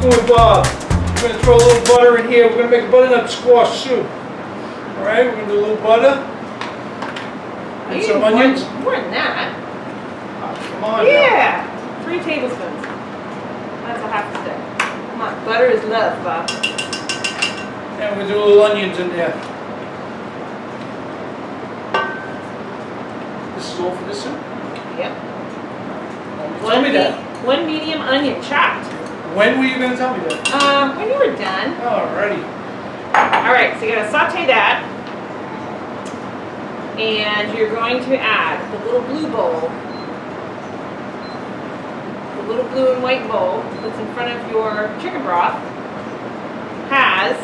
Cooking with Bob. We're going to throw a little butter in here. We're going to make a butternut squash soup. Alright, we're going to do a little butter. And some onions. More than that. Oh, come on Yeah. Now. 3 tablespoons. That's a half a stick. Come on. Butter is love, Bob. And we're going to do a little onions in there. This is all for this soup? Yep. Tell me that. 1 medium onion chopped. When were you going to tell me that? When you were done. Alrighty. Alright, so you're going to saute that. And you're going to add the little blue bowl. The little blue and white bowl that's in front of your chicken broth has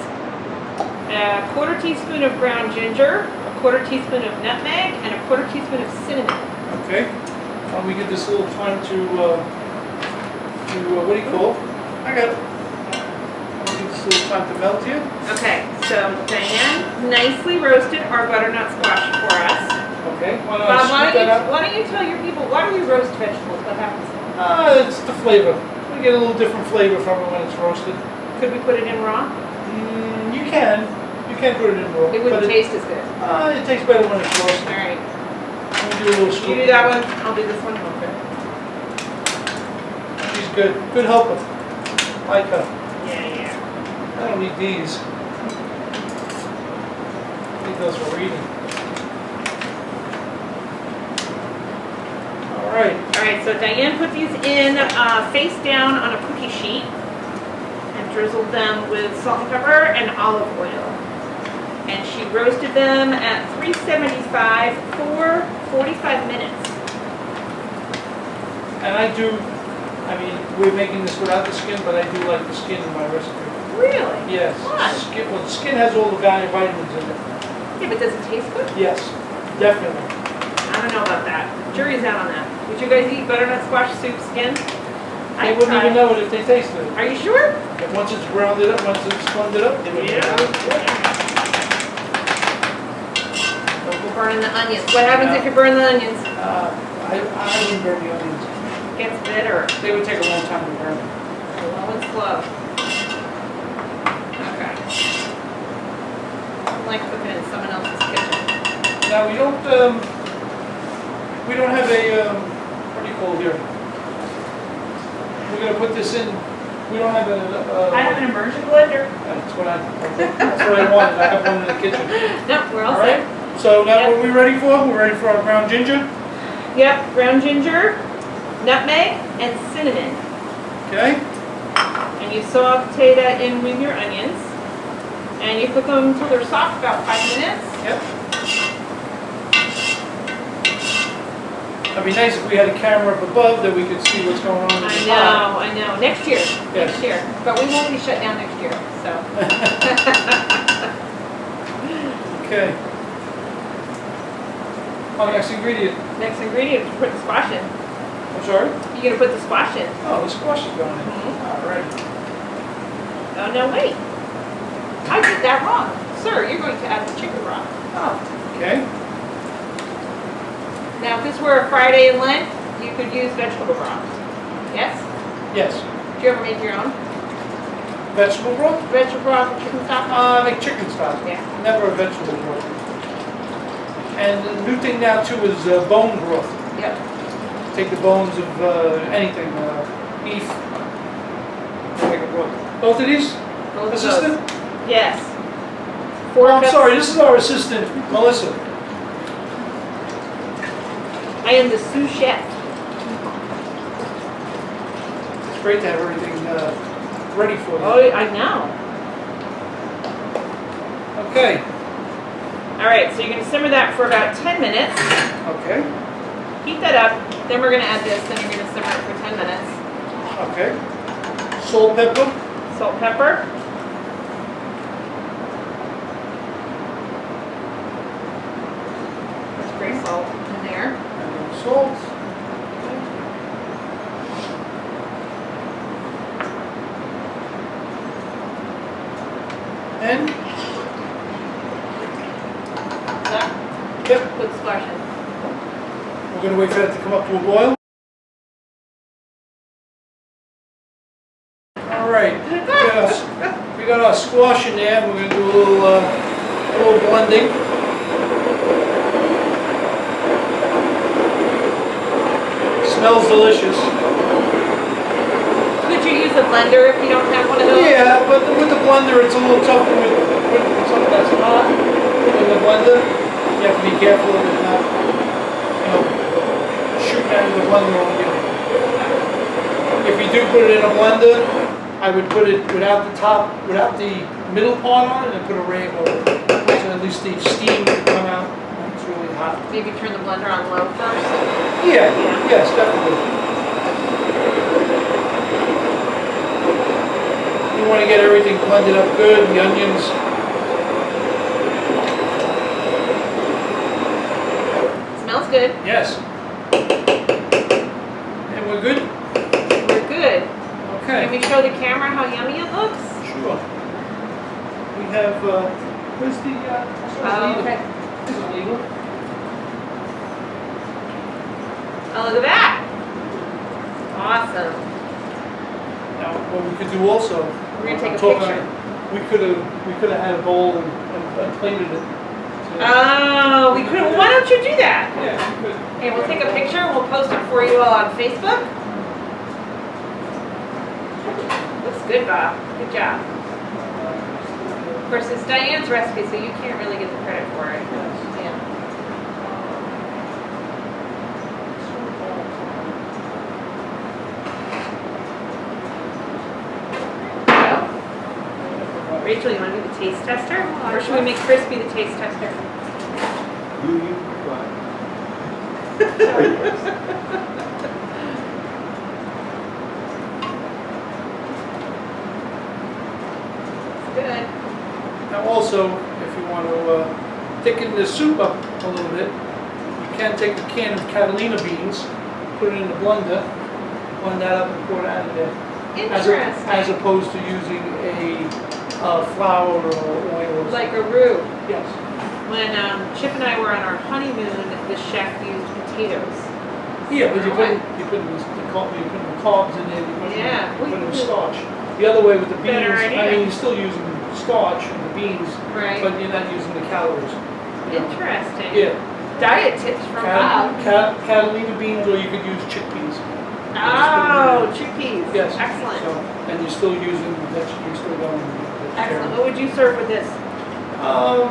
a 1/4 teaspoon of ground ginger, a 1/4 teaspoon of nutmeg, and a 1/4 teaspoon of cinnamon. Okay. We give this a little time to what do you call it? I got it. I'll give this a little time to melt here. Okay, so Diane nicely roasted our butternut squash for us. Okay. Bob, why don't you tell your people, why do we roast vegetables? What happens? It's the flavor. We get a little different flavor from it when it's roasted. Could we put it in raw? You can. You can put it in raw. It wouldn't taste as good. It tastes better when it's roasted. All right. We'll do a little scoop. You do that one, I'll do this one. Okay. She's good. Good helper. Like her. Yeah. I don't need these. I need those for reading. Alright, so Diane put these in face down on a cookie sheet and drizzled them with salt and pepper and olive oil. And she roasted them at 375 for 45 minutes. And we're making this without the skin, but I do like the skin in my recipe. Really? Yes. Why? The skin has all the vitamins in it. Yeah, but does it taste good? Yes, definitely. I don't know about that. Jury's out on that. Would you guys eat butternut squash soup skin? They wouldn't even know it if they tasted it. Are you sure? But once it's grounded up, once it's blended up, they would know. Don't go burning the onions. What happens if you burn the onions? I wouldn't burn the onions. It gets bitter. They would take a long time to burn. Slow and slow. Okay. I don't like cooking in someone else's kitchen. Now we don't have a what do you call it here? We're gonna put this in. We don't have a. I have an immersion blender. That's what I wanted. I have one in the kitchen. No, we're all right. set. So now Yep. what are we ready for? We're ready for our ground ginger. Yep, ground ginger, nutmeg, and cinnamon. Okay. And you saute that in with your onions. And you cook them until they're soft, about 5 minutes. Yep. It'd be nice if we had a camera up above that we could see what's going on in the pot. I know. Next year. Yes. Next year. But we won't be shut down next year, so. Okay. Next ingredient. Next ingredient is to put the squash in. I'm sorry? You're going to put the squash in. Oh, the squash is going in. Mhm. All right. Oh, no, wait. I did that wrong. Sir, you're going to add the chicken broth. Oh, okay. Now, if this were a Friday in Lent, you could use vegetable broth. Yes? Yes. Do you ever make your own? Vegetable broth? Vegetable broth with chicken stock? I make chicken stock. Yeah. Never a vegetable broth. And the new thing now too is bone broth. Yep. Take the bones of anything, beef. Make a broth. Both of these? Both of Assistant? those. Yes. Oh, I'm sorry, this is our assistant, Melissa. I am the sous chef. It's great to have everything ready for you. Oh, I know. Okay. All right, so you're going to simmer that for about 10 minutes. Okay. Heat that up. Then we're going to add this. Then you're going to simmer it for 10 minutes. Okay. Salt, pepper. Salt, pepper. There's gray salt in there. And salt. And? That. Yep. Put the squash in. We're going to wait for that to come up to a boil. All right. we got our squash in there, and we're gonna do a little blending. Smells delicious. Could you use a blender if you don't have one of those? Yeah, but with the blender, it's a little tougher with something that's hot in the blender. You have to be careful of it not, shooting out of the blender on you. If you do put it in a blender, I would put it without the middle part on it, and put a rag over it. So at least the steam can come out when it's really hot. Maybe turn the blender on low first. Yeah, yes, definitely. You want to get everything blended up good, the onions. Smells good. Yes. And we're good? We're good. Can Okay. we show the camera how yummy it looks? Sure. We have, where's the, Okay. This is legal. Oh, look at that. Awesome. Now, what we could do also. We're gonna take a talk picture. about- We could have had a bowl and plated it. Oh, we could. Why don't you do that? Yeah, we could. Hey, we'll take a picture and we'll post it for you all on Facebook. Looks good, Bob. Good job. Of course, it's Diane's recipe, so you can't really get the credit for it. Yeah. Rachel, you want to be the taste tester? Or should we make Chris be the taste tester? You Good. Now also, if you want to thicken the soup up a little bit, you can take a can of Catalina beans, put it in the blender, blend that up and pour that in there. Interesting. As opposed to using a flour or oil. Like a roux. Yes. When Chip and I were on our honeymoon, the chef used potatoes. Yeah, but you put the carbs in there, you put Yeah. in starch. The other way with the beans, Better I idea. mean, you're still using starch in the beans, Right. but you're not using the calories. you know. Interesting. Yeah. Diet tips from Bob. Catalina beans, or you could use chickpeas. Oh, chickpeas. Yes. Excellent. So, and you're still using you're still going. Excellent. What would you serve with this? A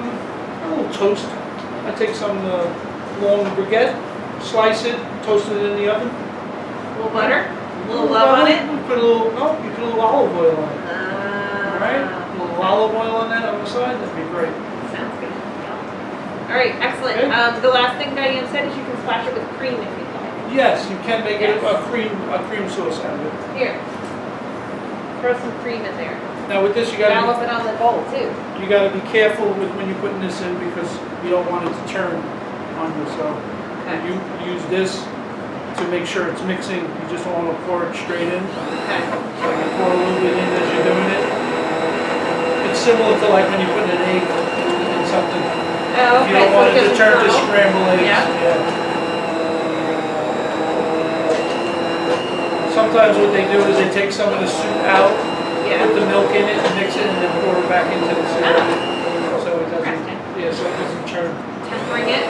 little toast. I take some long baguette, slice it, toast it in the oven. A little butter? A little love on it? You put a little olive oil on it. All right? A little olive oil on that on the side, that'd be great. Sounds good. Yeah. All right, excellent. Okay. The last thing Diane said is you can splash it with cream if you'd like. Yes, you can make it Yes. a cream sauce out of it. Here. Throw some cream in there. Now with this, you Dollop it on the bowl too. gotta be careful with when you're putting this in, because you don't want it to turn on you. So Okay. you use this to make sure it's mixing. You just don't want to pour it straight in. Okay. So you pour a little bit in as you're doing it. It's similar to like when you put an egg in something. Oh, If you okay. don't So want it it to doesn't turn to curdle. scrambled eggs. Yeah. Sometimes what they do is they take some of the soup out, Yeah. put the milk in it, and mix it, and then pour it back into the soup. Oh. So it doesn't, Interesting. yeah, so it doesn't turn. Tempering it.